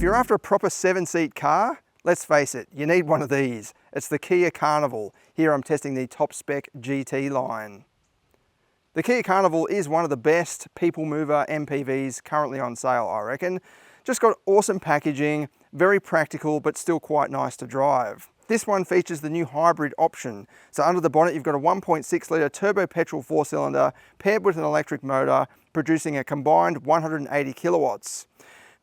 you're after a proper 7-seat car, let's face it, you need one of these. It's the Kia Carnival. Here I'm testing the top spec GT line. The Kia Carnival is one of the best people mover MPVs currently on sale, I reckon. Just got awesome packaging, very practical, but still quite nice to drive. This one features the new hybrid option. So under the bonnet, you've got a 1.6 litre turbo petrol 4-cylinder paired with an electric motor, producing a combined 180 kilowatts.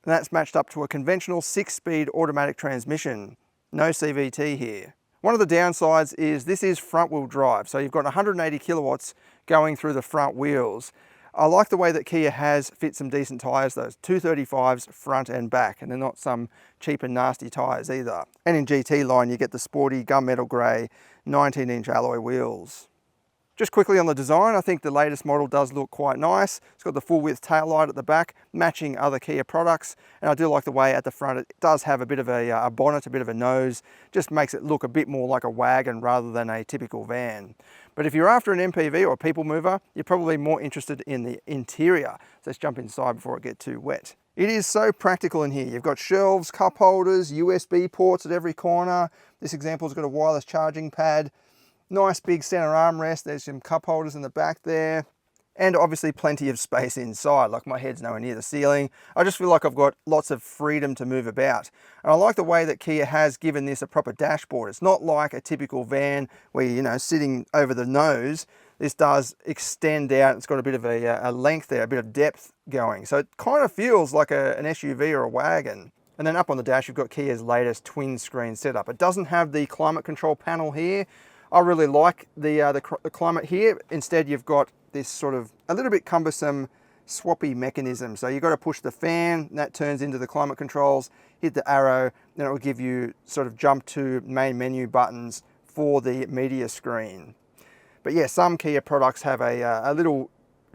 And that's matched up to a conventional 6-speed automatic transmission. No CVT here. One of the downsides is this is front-wheel drive, so you've got 180 kilowatts going through the front wheels. I like the way that Kia has fit some decent tyres, those 235s front and back, and they're not some cheap and nasty tyres either. And in GT line, you get the sporty gunmetal grey 19-inch alloy wheels. Just quickly on the design, I think the latest model does look quite nice. It's got the full width tail light at the back, matching other Kia products. And I do like the way at the front it does have a bit of a bonnet, a bit of a nose. Just makes it look a bit more like a wagon rather than a typical van. But if you're after an MPV or a people mover, you're probably more interested in the interior. So let's jump inside before it gets too wet. It is so practical in here. You've got shelves, cup holders, USB ports at every corner. This example's got a wireless charging pad. Nice big center armrest. There's some cup holders in the back there. And obviously plenty of space inside, like my head's nowhere near the ceiling. I just feel like I've got lots of freedom to move about. And I like the way that Kia has given this a proper dashboard. It's not like a typical van where you're, sitting over the nose. This does extend out. It's got a bit of a length there, a bit of depth going. So it kind of feels like an SUV or a wagon. And then up on the dash, you've got Kia's latest twin screen setup. It doesn't have the climate control panel here. I really like the climate here. Instead, you've got this sort of a little bit cumbersome swappy mechanism. So you've got to push the fan, and that turns into the climate controls, hit the arrow, then it will give you sort of jump to main menu buttons for the media screen. But yeah, some Kia products have a little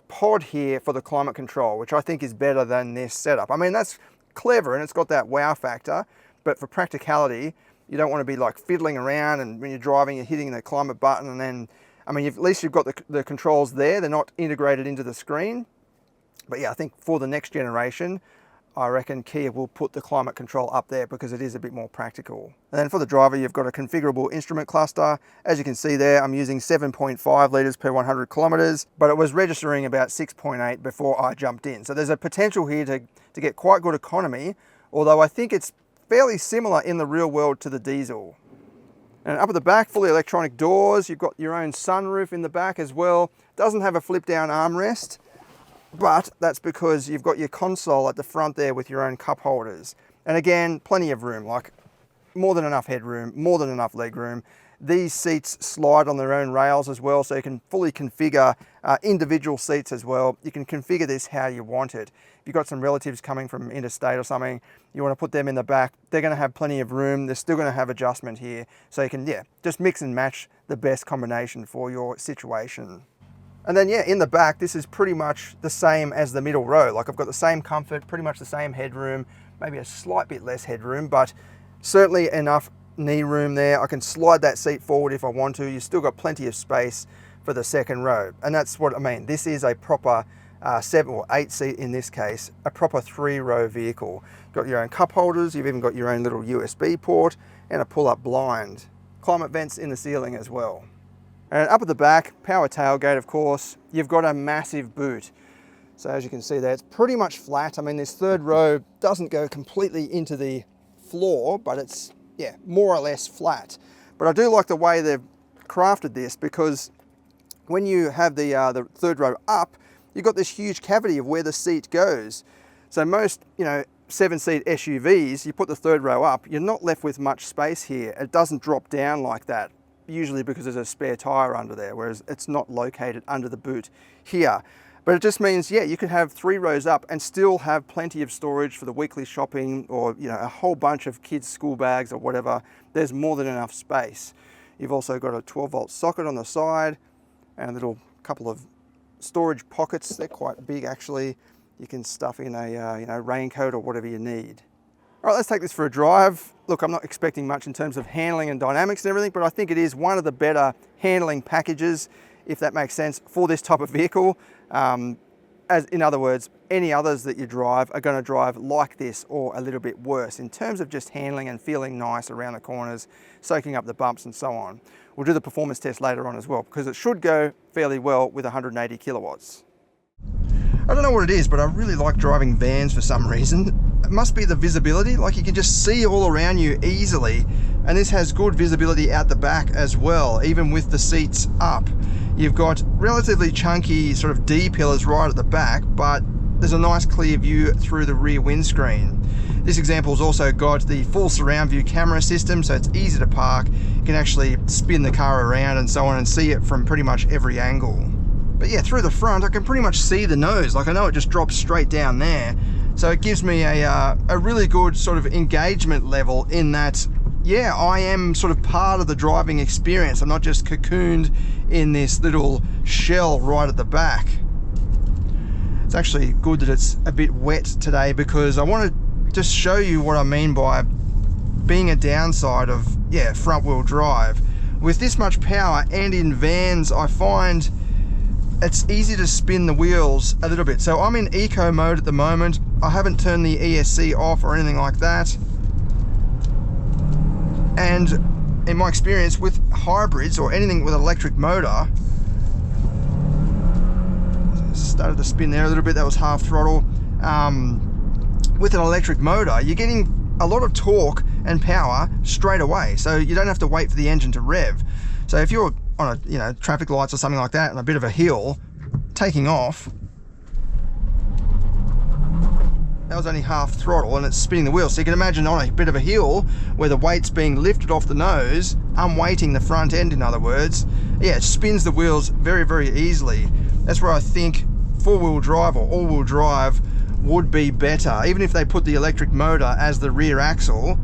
pod here for the climate control, which I think is better than this setup. I mean, that's clever and it's got that wow factor, but for practicality, you don't want to be like fiddling around and when you're driving, you're hitting the climate button and then, I mean, at least you've got the controls there. They're not integrated into the screen. But yeah, I think for the next generation, I reckon Kia will put the climate control up there because it is a bit more practical. And then for the driver, you've got a configurable instrument cluster. As you can see there, I'm using 7.5 litres per 100 kilometres, but it was registering about 6.8 before I jumped in. So there's a potential here to get quite good economy, although I think it's fairly similar in the real world to the diesel. And up at the back, fully electronic doors. You've got your own sunroof in the back as well. Doesn't have a flip down armrest, but that's because you've got your console at the front there with your own cup holders. And again, plenty of room, like more than enough headroom, more than enough leg room. These seats slide on their own rails as well, so you can fully configure individual seats as well. You can configure this how you want it. If you've got some relatives coming from interstate or something, you want to put them in the back, they're going to have plenty of room. They're still going to have adjustment here. So you can, just mix and match the best combination for your situation. And then, in the back, this is pretty much the same as the middle row. Like I've got the same comfort, pretty much the same headroom, maybe a slight bit less headroom, but certainly enough knee room there. I can slide that seat forward if I want to. You've still got plenty of space for the second row. And that's what I mean. This is a proper 7 or 8 seat in this case, a proper 3-row vehicle. Got your own cup holders, you've even got your own little USB port and a pull-up blind. Climate vents in the ceiling as well. And up at the back, power tailgate of course, you've got a massive boot. So as you can see there, it's pretty much flat. I mean, this third row doesn't go completely into the floor, but it's more or less flat. But I do like the way they've crafted this because when you have the third row up, you've got this huge cavity of where the seat goes. So most, 7-seat SUVs, you put the third row up, you're not left with much space here. It doesn't drop down like that, usually because there's a spare tire under there, whereas it's not located under the boot here. But it just means, you could have 3 rows up and still have plenty of storage for the weekly shopping or, a whole bunch of kids' school bags or whatever. There's more than enough space. You've also got a 12-volt socket on the side and a little couple of storage pockets. They're quite big actually. You can stuff in a raincoat or whatever you need. All right, let's take this for a drive. Look, I'm not expecting much in terms of handling and dynamics and everything, but I think it is one of the better handling packages, if that makes sense, for this type of vehicle. As in other words, any others that you drive are going to drive like this or a little bit worse in terms of just handling and feeling nice around the corners, soaking up the bumps and so on. We'll do the performance test later on as well, because it should go fairly well with 180 kilowatts. I don't know what it is, but I really like driving vans for some reason. It must be the visibility, like you can just see all around you easily, and this has good visibility out the back as well, even with the seats up. You've got relatively chunky sort of D pillars right at the back, but there's a nice clear view through the rear windscreen. This example's also got the full surround view camera system, so it's easy to park. You can actually spin the car around and so on and see it from pretty much every angle. But yeah, through the front, I can pretty much see the nose. Like I know it just drops straight down there. So it gives me a really good sort of engagement level in that, yeah, I am sort of part of the driving experience. I'm not just cocooned in this little shell right at the back. It's actually good that it's a bit wet today, because I want to just show you what I mean by being a downside of, yeah, front wheel drive. With this much power and in vans, I find it's easy to spin the wheels a little bit. So I'm in eco mode at the moment. I haven't turned the ESC off or anything like that. And in my experience with hybrids or anything with an electric motor, started to spin there a little bit, that was half throttle. With an electric motor, you're getting a lot of torque and power straight away, so you don't have to wait for the engine to rev. So if you're on a, you know, traffic lights or something like that and a bit of a hill, taking off, that was only half throttle and it's spinning the wheel. So you can imagine on a bit of a hill where the weight's being lifted off the nose, unweighting the front end in other words, yeah, it spins the wheels very, very easily. That's where I think four-wheel drive or all-wheel drive would be better, even if they put the electric motor as the rear axle,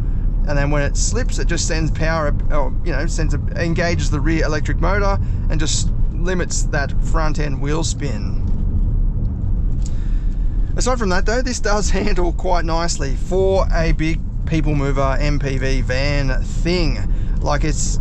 and then when it slips it just sends power, or you know, engages the rear electric motor and just limits that front end wheel spin. Aside from that though, this does handle quite nicely for a big people mover MPV van thing. Like, it's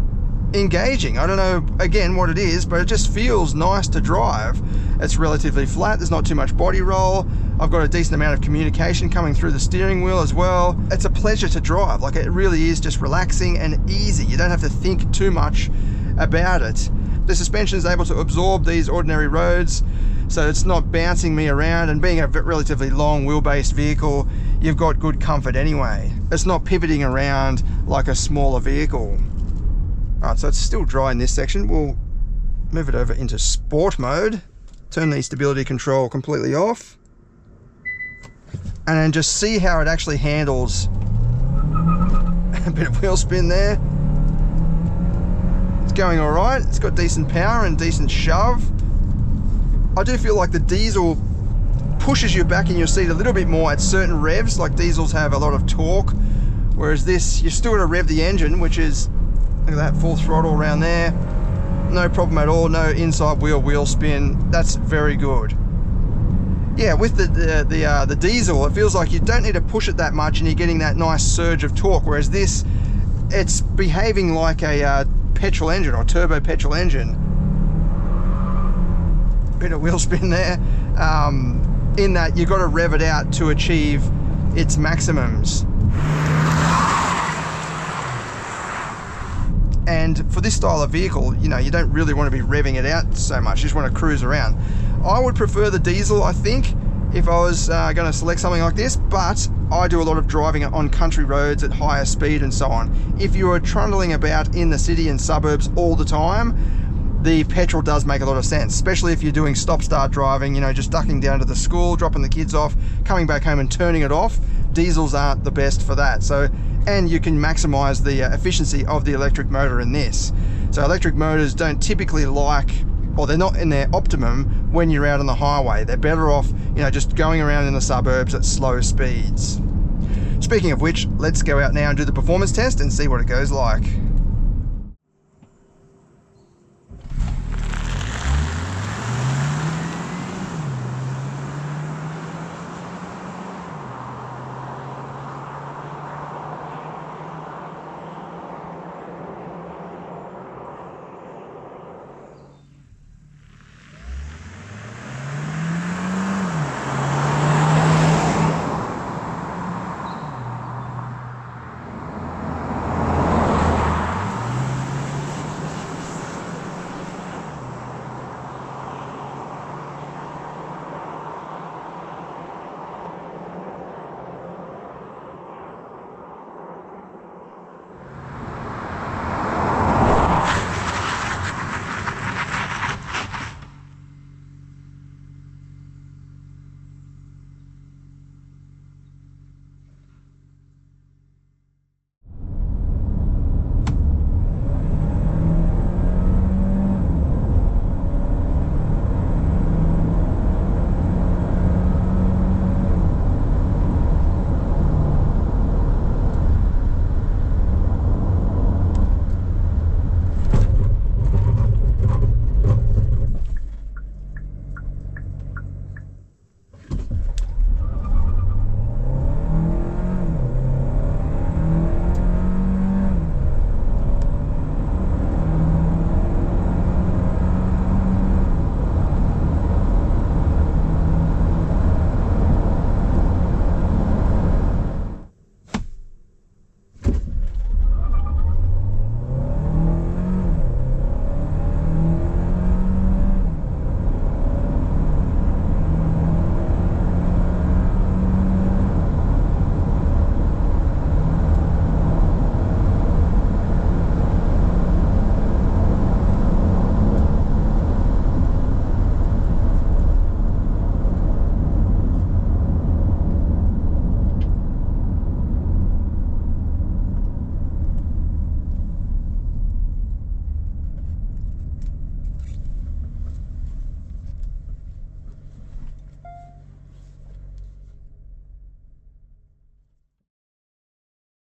engaging. I don't know again what it is, but it just feels nice to drive. It's relatively flat, there's not too much body roll. I've got a decent amount of communication coming through the steering wheel as well. It's a pleasure to drive. Like, it really is just relaxing and easy. You don't have to think too much about it. The suspension is able to absorb these ordinary roads, so it's not bouncing me around, and being a relatively long wheelbase vehicle, you've got good comfort anyway. It's not pivoting around like a smaller vehicle. Alright, so it's still dry in this section. We'll move it over into sport mode, turn the stability control completely off, and then just see how it actually handles a bit of wheel spin there. It's going alright, it's got decent power and decent shove. I do feel like the diesel pushes you back in your seat a little bit more at certain revs, like diesels have a lot of torque, whereas this, you're still going to rev the engine, which is, look at that, full throttle around there. No problem at all, no inside wheel spin. That's very good. Yeah, with the diesel, it feels like you don't need to push it that much and you're getting that nice surge of torque, whereas this, it's behaving like a petrol engine or turbo-petrol engine. Bit of wheel spin there. In that you've got to rev it out to achieve its maximums. And for this style of vehicle, you know, you don't really want to be revving it out so much, you just want to cruise around. I would prefer the diesel, I think, if I was going to select something like this, but I do a lot of driving on country roads at higher speed and so on. If you are trundling about in the city and suburbs all the time, the petrol does make a lot of sense, especially if you're doing stop-start driving, you know, just ducking down to the school, dropping the kids off, coming back home and turning it off. Diesels aren't the best for that. So, and you can maximize the efficiency of the electric motor in this. So electric motors don't typically like, or they're not in their optimum when you're out on the highway. They're better off, you know, just going around in the suburbs at slow speeds. Speaking of which, let's go out now and do the performance test and see what it goes like.